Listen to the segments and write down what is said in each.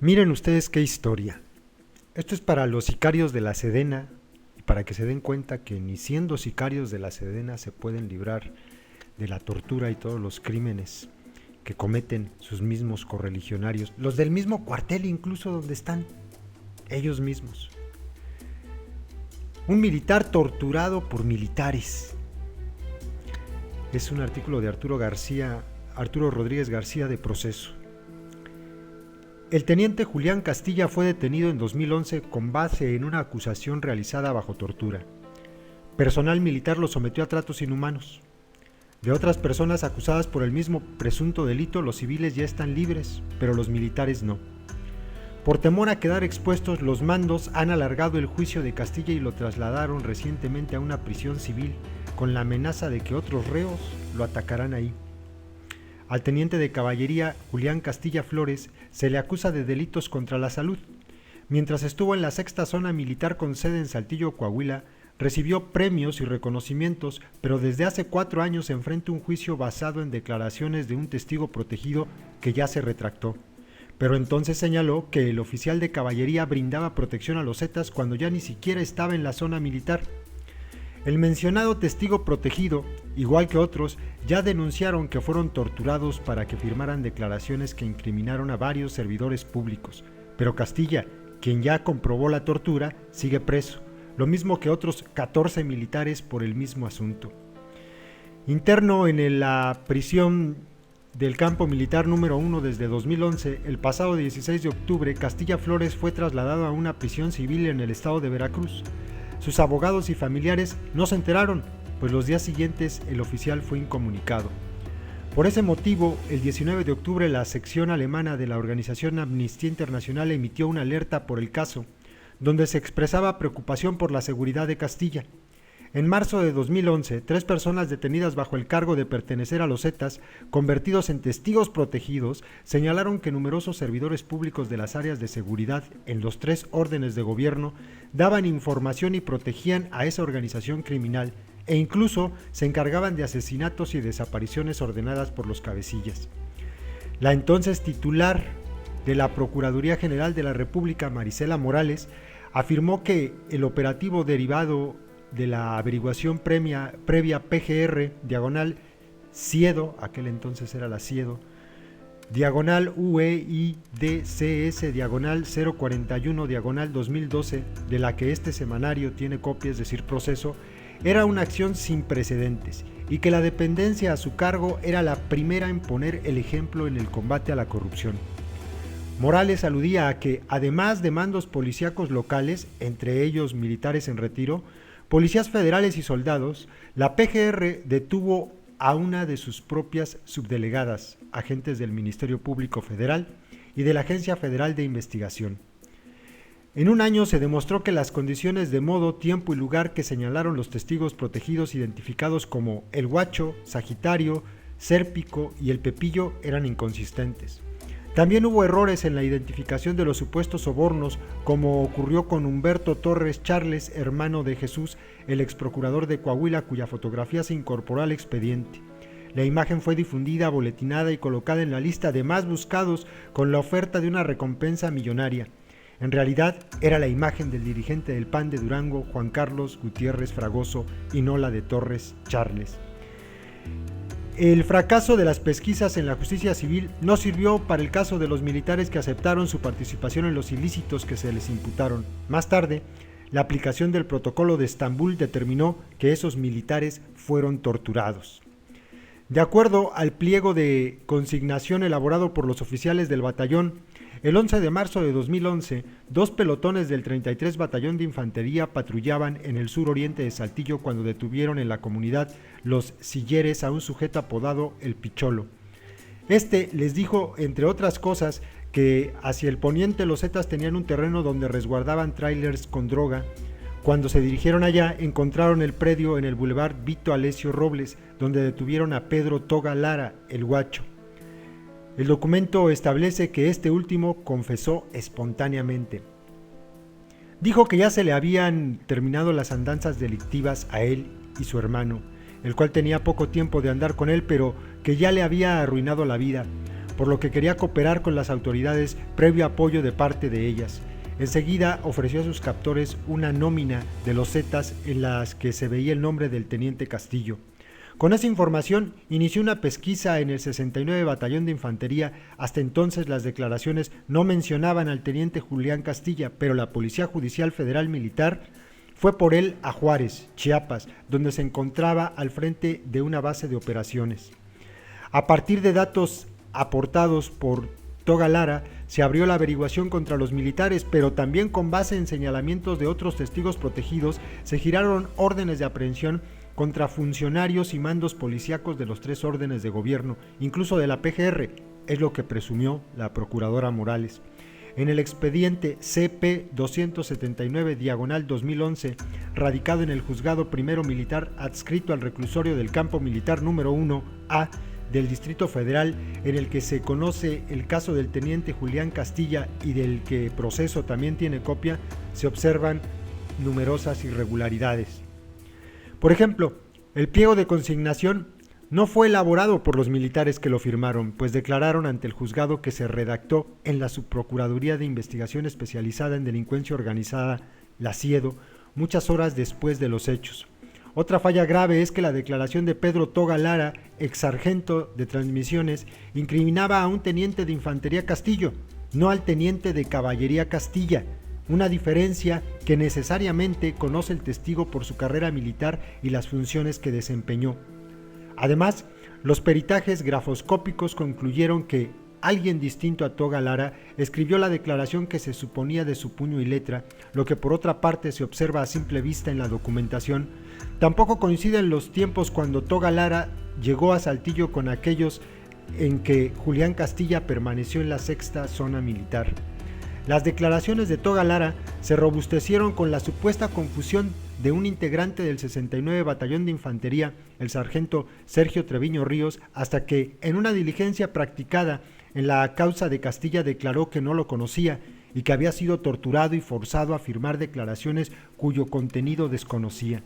Miren ustedes qué historia. Esto es para los sicarios de la Sedena y para que se den cuenta que ni siendo sicarios de la Sedena se pueden librar de la tortura y todos los crímenes que cometen sus mismos correligionarios, los del mismo cuartel incluso donde están ellos mismos. Un militar torturado por militares. Es un artículo de Arturo Rodríguez García de Proceso. El teniente Julián Castilla fue detenido en 2011 con base en una acusación realizada bajo tortura. Personal militar lo sometió a tratos inhumanos. De otras personas acusadas por el mismo presunto delito, los civiles ya están libres, pero los militares no. Por temor a quedar expuestos, los mandos han alargado el juicio de Castilla y lo trasladaron recientemente a una prisión civil, con la amenaza de que otros reos lo atacarán ahí. Al teniente de caballería Julián Castilla Flores se le acusa de delitos contra la salud. Mientras estuvo en la 6ª Zona Militar con sede en Saltillo, Coahuila, recibió premios y reconocimientos, pero desde hace 4 años enfrenta un juicio basado en declaraciones de un testigo protegido que ya se retractó. Pero entonces señaló que el oficial de caballería brindaba protección a los zetas cuando ya ni siquiera estaba en la zona militar. El mencionado testigo protegido, igual que otros, ya denunciaron que fueron torturados para que firmaran declaraciones que incriminaron a varios servidores públicos. Pero Castilla, quien ya comprobó la tortura, sigue preso, lo mismo que otros 14 militares por el mismo asunto. Interno en la prisión del campo militar número 1 desde 2011, el pasado 16 de octubre, Castilla Flores fue trasladado a una prisión civil en el estado de Veracruz. Sus abogados y familiares no se enteraron, pues los días siguientes el oficial fue incomunicado. Por ese motivo, el 19 de octubre la sección alemana de la organización Amnistía Internacional emitió una alerta por el caso, donde se expresaba preocupación por la seguridad de Castilla. En marzo de 2011, 3 personas detenidas bajo el cargo de pertenecer a los zetas, convertidos en testigos protegidos, señalaron que numerosos servidores públicos de las áreas de seguridad en los 3 órdenes de gobierno daban información y protegían a esa organización criminal e incluso se encargaban de asesinatos y desapariciones ordenadas por los cabecillas. La entonces titular de la Procuraduría General de la República, Marisela Morales, afirmó que el operativo derivado de la averiguación previa PGR, diagonal Ciedo, aquel entonces era la Ciedo, diagonal UEIDCS, diagonal 041, diagonal 2012, de la que este semanario tiene copia, es decir, Proceso, era una acción sin precedentes y que la dependencia a su cargo era la primera en poner el ejemplo en el combate a la corrupción. Morales aludía a que, además de mandos policíacos locales, entre ellos militares en retiro, policías federales y soldados, la PGR detuvo a una de sus propias subdelegadas, agentes del Ministerio Público Federal y de la Agencia Federal de Investigación. En un año se demostró que las condiciones de modo, tiempo y lugar que señalaron los testigos protegidos identificados como el Guacho, Sagitario, Sérpico y el Pepillo eran inconsistentes. También hubo errores en la identificación de los supuestos sobornos, como ocurrió con Humberto Torres Charles, hermano de Jesús, el exprocurador de Coahuila, cuya fotografía se incorporó al expediente. La imagen fue difundida, boletinada y colocada en la lista de más buscados con la oferta de una recompensa millonaria. En realidad, era la imagen del dirigente del PAN de Durango, Juan Carlos Gutiérrez Fragoso, y no la de Torres Charles. El fracaso de las pesquisas en la justicia civil no sirvió para el caso de los militares que aceptaron su participación en los ilícitos que se les imputaron. Más tarde, la aplicación del protocolo de Estambul determinó que esos militares fueron torturados. De acuerdo al pliego de consignación elaborado por los oficiales del batallón, el 11 de marzo de 2011, 2 pelotones del 33 Batallón de Infantería patrullaban en el suroriente de Saltillo cuando detuvieron en la comunidad Los Silleres a un sujeto apodado El Picholo. Este les dijo, entre otras cosas, que hacia el poniente los zetas tenían un terreno donde resguardaban tráilers con droga. Cuando se dirigieron allá, encontraron el predio en el Boulevard Vito Alessio Robles, donde detuvieron a Pedro Toga Lara, el Guacho. El documento establece que este último confesó espontáneamente. Dijo que ya se le habían terminado las andanzas delictivas a él y su hermano, el cual tenía poco tiempo de andar con él, pero que ya le había arruinado la vida. por lo que quería cooperar con las autoridades previo apoyo de parte de ellas. Enseguida ofreció a sus captores una nómina de losetas en las que se veía el nombre del teniente Castillo. Con esa información inició una pesquisa en el 69 Batallón de Infantería. Hasta entonces las declaraciones no mencionaban al teniente Julián Castilla, pero la Policía Judicial Federal Militar fue por él a Juárez, Chiapas, donde se encontraba al frente de una base de operaciones. A partir de datos aportados por Toga Lara, se abrió la averiguación contra los militares, pero también con base en señalamientos de otros testigos protegidos, se giraron órdenes de aprehensión contra funcionarios y mandos policíacos de los 3 órdenes de gobierno, incluso de la PGR, es lo que presumió la procuradora Morales. En el expediente CP 279/2011, radicado en el Juzgado Primero Militar adscrito al reclusorio del Campo Militar número 1A del Distrito Federal, en el que se conoce el caso del teniente Julián Castilla y del que Proceso también tiene copia, se observan numerosas irregularidades. Por ejemplo, el pliego de consignación no fue elaborado por los militares que lo firmaron, pues declararon ante el juzgado que se redactó en la Subprocuraduría de Investigación Especializada en Delincuencia Organizada, la CIEDO, muchas horas después de los hechos. Otra falla grave es que la declaración de Pedro Toga Lara, ex sargento de transmisiones, incriminaba a un teniente de infantería Castillo, no al teniente de caballería Castilla, una diferencia que necesariamente conoce el testigo por su carrera militar y las funciones que desempeñó. Además, los peritajes grafoscópicos concluyeron que alguien distinto a Toga Lara escribió la declaración que se suponía de su puño y letra, lo que por otra parte se observa a simple vista en la documentación. Tampoco coinciden los tiempos cuando Toga Lara llegó a Saltillo con aquellos en que Julián Castilla permaneció en la 6ª Zona Militar. Las declaraciones de Toga Lara se robustecieron con la supuesta confusión de un integrante del 69 Batallón de Infantería, el sargento Sergio Treviño Ríos, hasta que en una diligencia practicada en la causa de Castilla declaró que no lo conocía y que había sido torturado y forzado a firmar declaraciones cuyo contenido desconocía.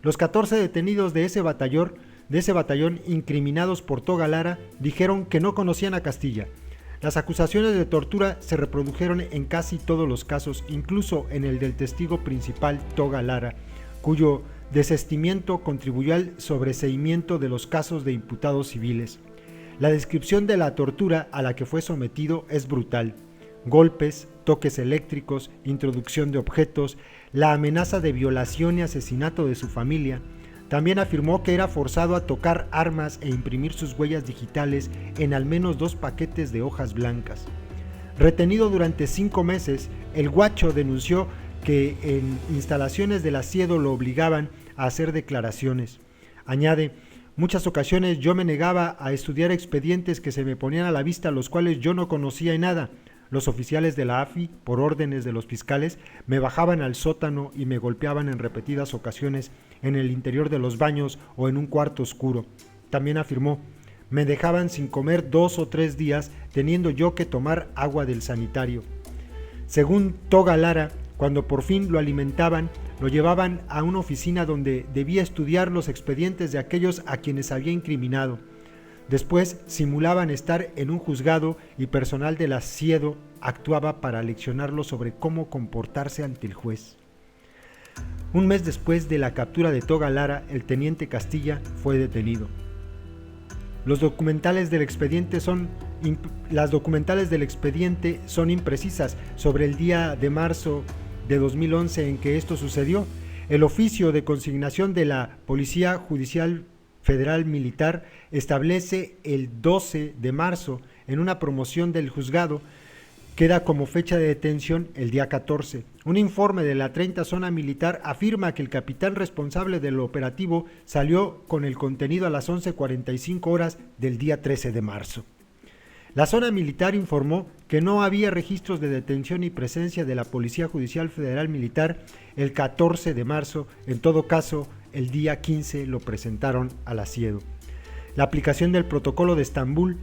Los 14 detenidos de ese batallón incriminados por Toga Lara dijeron que no conocían a Castilla. Las acusaciones de tortura se reprodujeron en casi todos los casos, incluso en el del testigo principal Toga Lara, cuyo desistimiento contribuyó al sobreseimiento de los casos de imputados civiles. La descripción de la tortura a la que fue sometido es brutal. Golpes, toques eléctricos, introducción de objetos, la amenaza de violación y asesinato de su familia. También afirmó que era forzado a tocar armas e imprimir sus huellas digitales en al menos 2 paquetes de hojas blancas. Retenido durante 5 meses, el Guacho denunció que en instalaciones de la CIEDO lo obligaban a hacer declaraciones. Añade: muchas ocasiones yo me negaba a estudiar expedientes que se me ponían a la vista, los cuales yo no conocía en nada. Los oficiales de la AFI, por órdenes de los fiscales, me bajaban al sótano y me golpeaban en repetidas ocasiones en el interior de los baños o en un cuarto oscuro. También afirmó: me dejaban sin comer 2 o 3 días, teniendo yo que tomar agua del sanitario. Según Toga Lara, cuando por fin lo alimentaban, lo llevaban a una oficina donde debía estudiar los expedientes de aquellos a quienes había incriminado. Después simulaban estar en un juzgado y personal de la CIEDO actuaba para leccionarlo sobre cómo comportarse ante el juez. Un mes después de la captura de Toga Lara, el teniente Castilla fue detenido. Las documentales del expediente son imprecisas sobre el día de marzo de 2011 en que esto sucedió. El oficio de consignación de la Policía Judicial Federal Militar establece el 12 de marzo en una promoción del juzgado. Queda como fecha de detención el día 14. Un informe de la 30 Zona Militar afirma que el capitán responsable del operativo salió con el contenido a las 11:45 horas del día 13 de marzo. La Zona Militar informó que no había registros de detención y presencia de la Policía Judicial Federal Militar el 14 de marzo. En todo caso, el día 15 lo presentaron a la CIEDO. La aplicación del Protocolo de Estambul,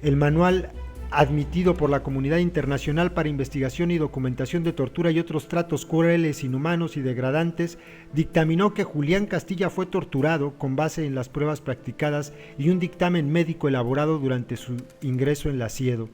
el manual admitido por la comunidad internacional para investigación y documentación de tortura y otros tratos crueles, inhumanos y degradantes, dictaminó que Julián Castilla fue torturado con base en las pruebas practicadas y un dictamen médico elaborado durante su ingreso en la Siedo.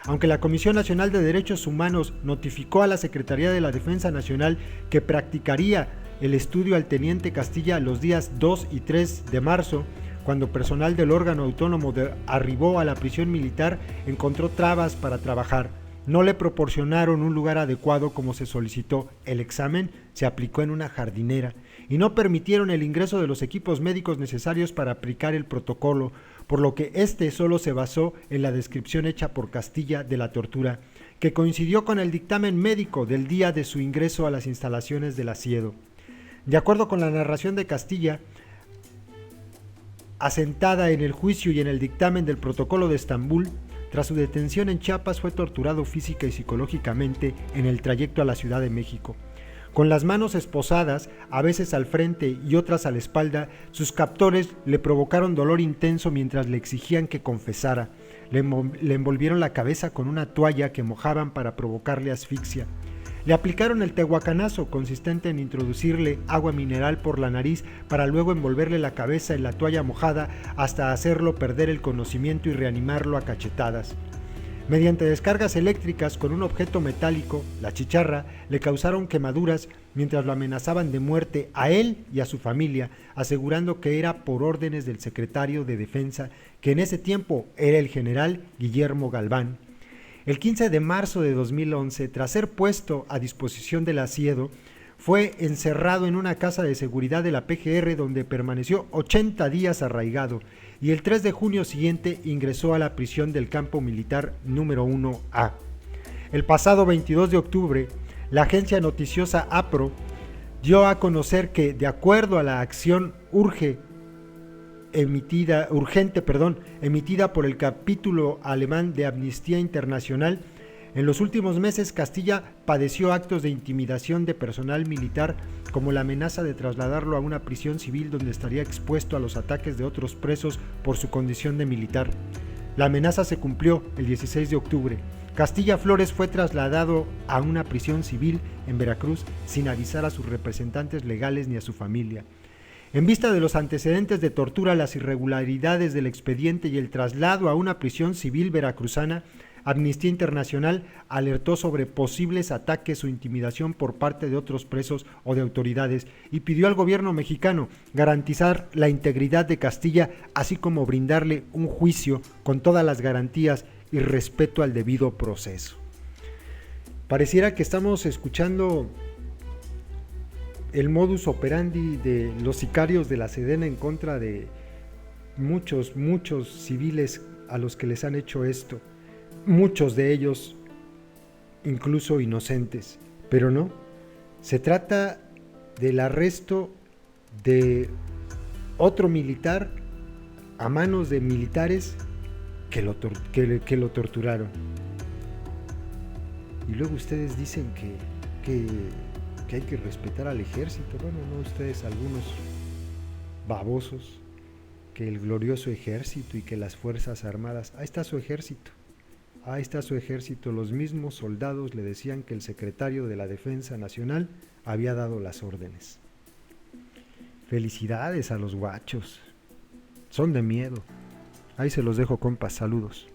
Aunque la Comisión Nacional de Derechos Humanos notificó a la Secretaría de la Defensa Nacional que practicaría el estudio al teniente Castilla los días 2 y 3 de marzo, cuando personal del órgano autónomo arribó a la prisión militar, encontró trabas para trabajar. No le proporcionaron un lugar adecuado como se solicitó. El examen se aplicó en una jardinera y no permitieron el ingreso de los equipos médicos necesarios para aplicar el protocolo, por lo que este solo se basó en la descripción hecha por Castilla de la tortura, que coincidió con el dictamen médico del día de su ingreso a las instalaciones del Siedo. De acuerdo con la narración de Castilla, asentada en el juicio y en el dictamen del protocolo de Estambul, tras su detención en Chiapas fue torturado física y psicológicamente en el trayecto a la Ciudad de México. Con las manos esposadas, a veces al frente y otras a la espalda, sus captores le provocaron dolor intenso mientras le exigían que confesara. Le envolvieron la cabeza con una toalla que mojaban para provocarle asfixia. Le aplicaron el tehuacanazo, consistente en introducirle agua mineral por la nariz para luego envolverle la cabeza en la toalla mojada hasta hacerlo perder el conocimiento y reanimarlo a cachetadas. Mediante descargas eléctricas con un objeto metálico, la chicharra, le causaron quemaduras mientras lo amenazaban de muerte a él y a su familia, asegurando que era por órdenes del secretario de Defensa, que en ese tiempo era el general Guillermo Galván. El 15 de marzo de 2011, tras ser puesto a disposición del Siedo, fue encerrado en una casa de seguridad de la PGR donde permaneció 80 días arraigado y el 3 de junio siguiente ingresó a la prisión del campo militar número 1A. El pasado 22 de octubre, la agencia noticiosa APRO dio a conocer que, de acuerdo a la acción emitida por el capítulo alemán de Amnistía Internacional, en los últimos meses Castilla padeció actos de intimidación de personal militar, como la amenaza de trasladarlo a una prisión civil donde estaría expuesto a los ataques de otros presos por su condición de militar. La amenaza se cumplió el 16 de octubre. Castilla Flores fue trasladado a una prisión civil en Veracruz sin avisar a sus representantes legales ni a su familia. En vista de los antecedentes de tortura, las irregularidades del expediente y el traslado a una prisión civil veracruzana, Amnistía Internacional alertó sobre posibles ataques o intimidación por parte de otros presos o de autoridades y pidió al gobierno mexicano garantizar la integridad de Castilla, así como brindarle un juicio con todas las garantías y respeto al debido proceso. Pareciera que estamos escuchando el modus operandi de los sicarios de la Sedena en contra de muchos civiles a los que les han hecho esto. Muchos de ellos incluso inocentes, pero no, se trata del arresto de otro militar a manos de militares que lo torturaron. Y luego ustedes dicen que hay que respetar al ejército. Bueno, no ustedes, algunos babosos, que el glorioso ejército y que las fuerzas armadas. Ahí está su ejército. Ahí está su ejército. Los mismos soldados le decían que el secretario de la Defensa Nacional había dado las órdenes. Felicidades a los guachos. Son de miedo. Ahí se los dejo, compas. Saludos.